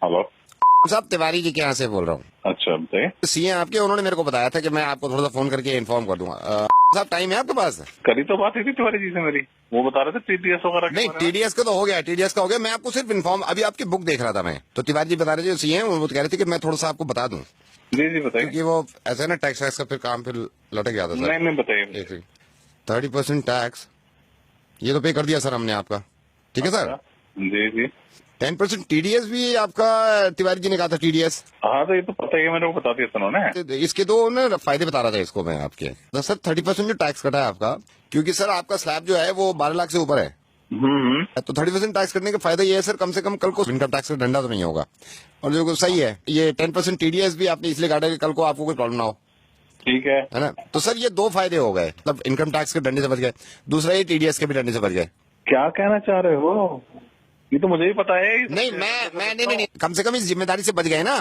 Hello साहब तिवारी जी के यहाँ से बोल रहा हूँ। अच्छा बताइए। सीए आपके, उन्होंने मेरे को बताया था कि मैं आपको थोड़ा सा फोन करके इन्फॉर्म कर दूंगा। साहब टाइम है आपके पास? करी तो बात ही थी तिवारी जी से मेरी, वो बता रहे थे टीडीएस वगैरह के नहीं, बारे में। टीडीएस का तो हो गया, टीडीएस का हो गया। मैं आपको सिर्फ इन्फॉर्म, अभी आपकी बुक देख रहा था मैं, तो तिवारी जी बता रहे थे सीए, वो कह रहे थे कि मैं थोड़ा सा आपको बता दूं, जी जी बताइए। क्योंकि वो ऐसा है ना, टैक्स वैक्स का फिर काम फिर लटक जाता सर। नहीं बताइए। 30% टैक्स ये तो पे कर दिया सर हमने आपका, ठीक है सर। जी जी 10% टीडीएस भी आपका, तिवारी जी ने कहा था टीडीएस। हाँ तो ये तो पता ही है, मेरे को बता दिया था उन्होंने। इसके दो ना फायदे बता रहा था इसको मैं आपके। तो सर 30% जो टैक्स कटा है आपका, क्योंकि सर आपका स्लैब जो है वो 12 लाख से ऊपर है, तो 30% टैक्स कटने का फायदा ये है सर, कम से कम कल को इनकम टैक्स का डंडा तो नहीं होगा। और जो सही है, ये 10% टीडीएस भी आपने इसलिए काटा कि कल को आपको कोई प्रॉब्लम ना हो, ठीक है है ना। तो सर ये दो फायदे हो गए, मतलब इनकम टैक्स के डंडे से बच गए, दूसरा ये टीडीएस के भी डंडे से बच गए। क्या कहना चाह रहे हो? ये तो मुझे ही पता है। नहीं मैं नहीं, कम से कम इस जिम्मेदारी से बच गए ना।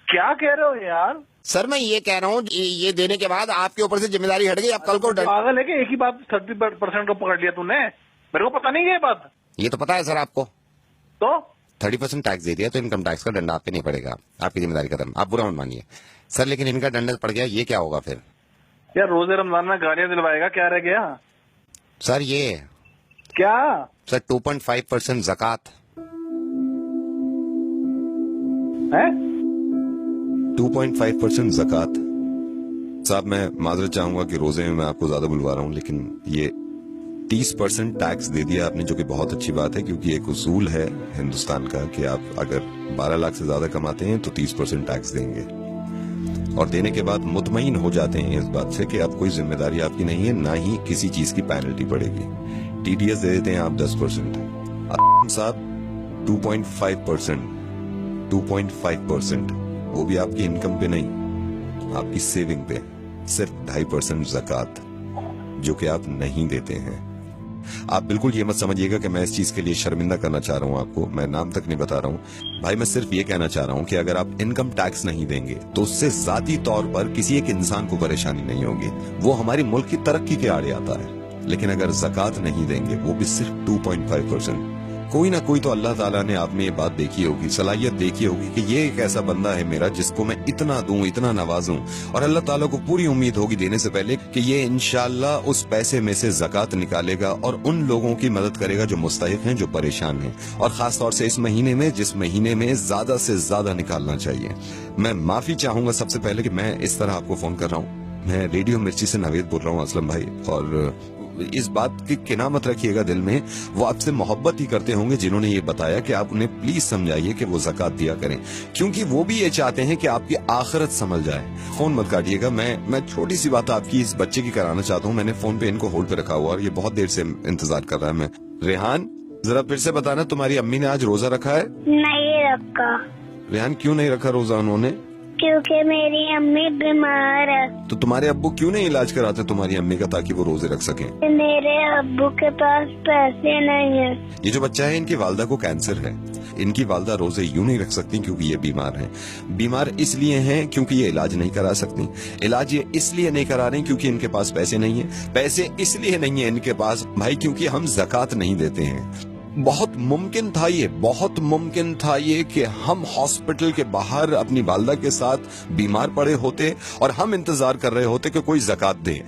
क्या कह रहे हो यार? सर मैं ये कह रहा हूँ, ये देने के बाद आपके ऊपर से जिम्मेदारी हट गई, आप कल को पागल है कि एक ही बात 30% को पकड़ लिया तूने? मेरे को पता नहीं है ये बात। ये तो पता है सर आपको। तो 30% टैक्स दे दिया तो इनकम टैक्स का डंडा आप पे नहीं पड़ेगा, आपकी जिम्मेदारी खत्म, आप बुरा मत मानिए सर। लेकिन इनका डंडा पड़ गया, ये क्या होगा फिर? यार रोजे रमजान में गाड़ियां दिलवाएगा, क्या रह गया? सर ये क्या सर 2.5% ज़कात है? 2.5% ज़कात। साहब मैं माजरत चाहूंगा कि रोजे में मैं आपको ज्यादा बुलवा रहा हूँ, लेकिन ये 30% टैक्स दे दिया आपने, जो कि बहुत अच्छी बात है, क्योंकि एक उसूल है हिंदुस्तान का कि आप अगर 12 लाख से ज्यादा कमाते हैं तो 30% टैक्स देंगे, और देने के बाद मुतमईन हो जाते हैं इस बात से कि अब कोई जिम्मेदारी आपकी नहीं है, ना ही किसी चीज की पेनल्टी पड़ेगी। टीडीएस दे देते हैं आप 10%, साहब 2.5%, वो भी आपकी इनकम पे नहीं, आपकी सेविंग पे, सिर्फ 2.5% ज़कात, जो कि आप नहीं देते हैं। आप बिल्कुल ये मत समझिएगा कि मैं इस चीज के लिए शर्मिंदा करना चाह रहा हूं आपको, मैं नाम तक नहीं बता रहा हूं भाई, मैं सिर्फ ये कहना चाह रहा हूं कि अगर आप इनकम टैक्स नहीं देंगे तो उससे जाती तौर पर किसी एक इंसान को परेशानी नहीं होगी, वो हमारी मुल्क की तरक्की के आड़े आता है। लेकिन अगर ज़कात नहीं देंगे, वो भी सिर्फ 2.5%, कोई ना कोई तो अल्लाह ताला ने आप में ये बात देखी होगी, सलाहियत देखी होगी कि ये एक ऐसा बंदा है मेरा जिसको मैं इतना दूं, इतना नवाजूं, और अल्लाह ताला को पूरी उम्मीद होगी देने से पहले कि ये इंशाअल्लाह उस पैसे में से ज़कात निकालेगा और उन लोगों की मदद करेगा जो मुस्तहिक हैं, जो परेशान हैं, और खास तौर से इस महीने में, जिस महीने में ज्यादा से ज्यादा निकालना चाहिए। मैं माफी चाहूंगा सबसे पहले कि मैं इस तरह आपको फोन कर रहा हूँ। मैं रेडियो मिर्ची से नावेद बोल रहा हूँ असलम भाई, और इस बात की किना मत रखिएगा दिल में, वो आपसे मोहब्बत ही करते होंगे जिन्होंने ये बताया कि आप उन्हें प्लीज समझाइए कि वो ज़कात दिया करें, क्योंकि वो भी ये चाहते हैं कि आपकी आखिरत संभल जाए। फोन मत काटिएगा, मैं छोटी सी बात आपकी इस बच्चे की कराना चाहता हूँ। मैंने फोन पे इनको होल्ड पे रखा हुआ और ये बहुत देर से इंतजार कर रहा है। मैं रेहान, जरा फिर से बताना, तुम्हारी अम्मी ने आज रोजा रखा है? नहीं रखा। रेहान क्यों नहीं रखा रोजा उन्होंने? क्योंकि मेरी अम्मी बीमार है। तो तुम्हारे अब्बू क्यों नहीं इलाज कराते तुम्हारी अम्मी का, ताकि वो रोजे रख सकें? मेरे अब्बू के पास पैसे नहीं है। ये जो बच्चा है, इनकी वालदा को कैंसर है, इनकी वालदा रोजे यूं नहीं रख सकती क्योंकि ये बीमार हैं। बीमार इसलिए हैं क्योंकि ये इलाज नहीं करा सकती, इलाज ये इसलिए नहीं करा रही क्योंकि इनके पास पैसे नहीं है, पैसे इसलिए नहीं है इनके पास भाई क्योंकि हम ज़कात नहीं देते हैं। बहुत मुमकिन था ये कि हम हॉस्पिटल के बाहर अपनी वालदा के साथ बीमार पड़े होते और हम इंतजार कर रहे होते कि कोई ज़कात दे,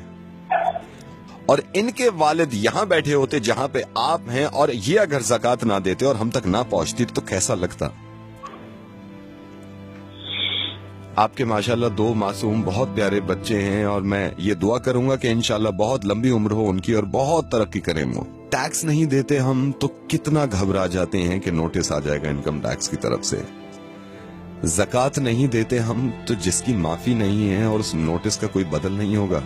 और इनके वालिद यहाँ बैठे होते जहां पे आप हैं, और ये अगर ज़कात ना देते और हम तक ना पहुंचती तो कैसा लगता? आपके माशाल्लाह 2 मासूम बहुत प्यारे बच्चे हैं, और मैं ये दुआ करूंगा कि इंशाल्लाह बहुत लंबी उम्र हो उनकी और बहुत तरक्की करें वो। टैक्स नहीं देते हम तो कितना घबरा जाते हैं कि नोटिस आ जाएगा इनकम टैक्स की तरफ से। ज़कात नहीं देते हम तो जिसकी माफी नहीं है और उस नोटिस का कोई बदल नहीं होगा।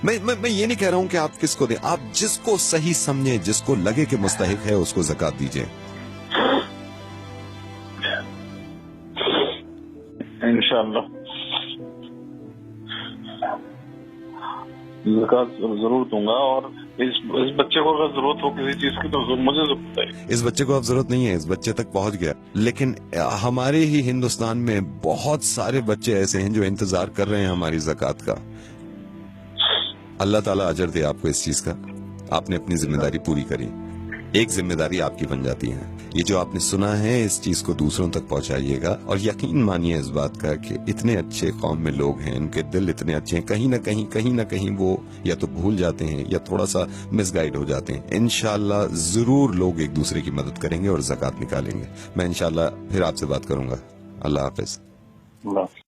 मैं ये नहीं कह रहा हूं कि आप किसको दें, आप जिसको सही समझे, जिसको लगे कि मुस्तहिक है, उसको ज़कात दीजिए। इंशाअल्लाह ज़कात जरूर दूंगा, और इस बच्चे को अगर जरूरत हो किसी चीज की तो मुझे जरूर बताइए। इस बच्चे को अब जरूरत नहीं है, इस बच्चे तक पहुंच गया, लेकिन हमारे ही हिंदुस्तान में बहुत सारे बच्चे ऐसे हैं जो इंतजार कर रहे हैं हमारी ज़कात का। अल्लाह ताला अजर दे आपको इस चीज का, आपने अपनी जिम्मेदारी पूरी करी। एक जिम्मेदारी आपकी बन जाती है, یہ جو آپ نے سنا ہے اس چیز کو دوسروں تک پہنچائیے گا، اور یقین مانیے اس بات کا کہ اتنے اچھے قوم میں لوگ ہیں، ان کے دل اتنے اچھے ہیں، کہیں نہ کہیں وہ یا تو بھول جاتے ہیں یا تھوڑا سا مس گائیڈ ہو جاتے ہیں. انشاءاللہ ضرور لوگ ایک دوسرے کی مدد کریں گے اور زکوٰۃ نکالیں گے. میں انشاءاللہ پھر آپ سے بات کروں گا. اللہ حافظ. اللہ